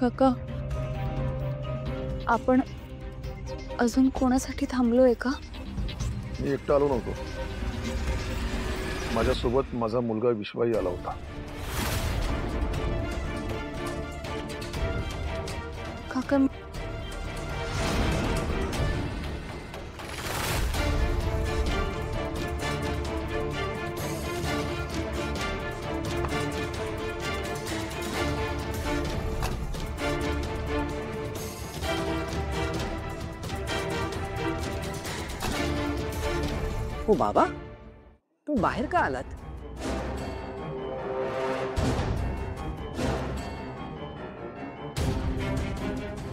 काका, आपण अजून कोणासाठी थांबलोय का? मी एकटा आलो नव्हतो. माझ्यासोबत माझा मुलगा विश्वाही आला होता. काका, हो बाबा, तू बाहेर का आलात?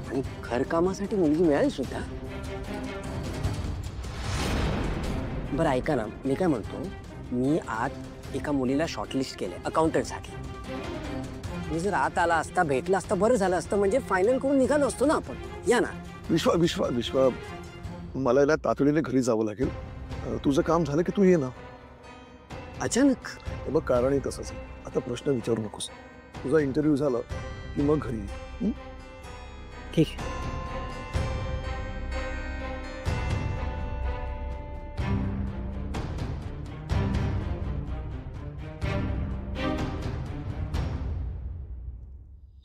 आणि घरकामासाठी मुलगी मिळाली सुद्धा? बरं ऐका ना, मी काय म्हणतो, मी आत एका मुलीला शॉर्टलिस्ट केलंय अकाउंटंटसाठी. मी जर आत आला असता, भेटला असता, बरं झालं असतं. म्हणजे फायनल करून निघालो असतो ना आपण. या ना. विश्वा विश्वा विश्वा मला ना तातडीने घरी जावं लागेल. तुझं काम झालं की तू ये ना. अचानक? बघ, कारणही तसंच आहे. आता प्रश्न विचारू नकोस. तुझा इंटरव्ह्यू झाला की मग घरी ये. ठीक.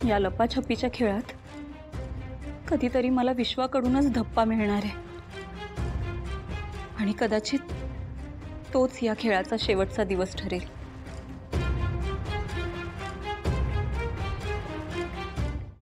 या लपाछपीच्या खेळात कधीतरी मला विश्वाकडूनच धप्पा मिळणार आहे आणि कदाचित तोच या खेळाचा शेवटचा दिवस ठरेल.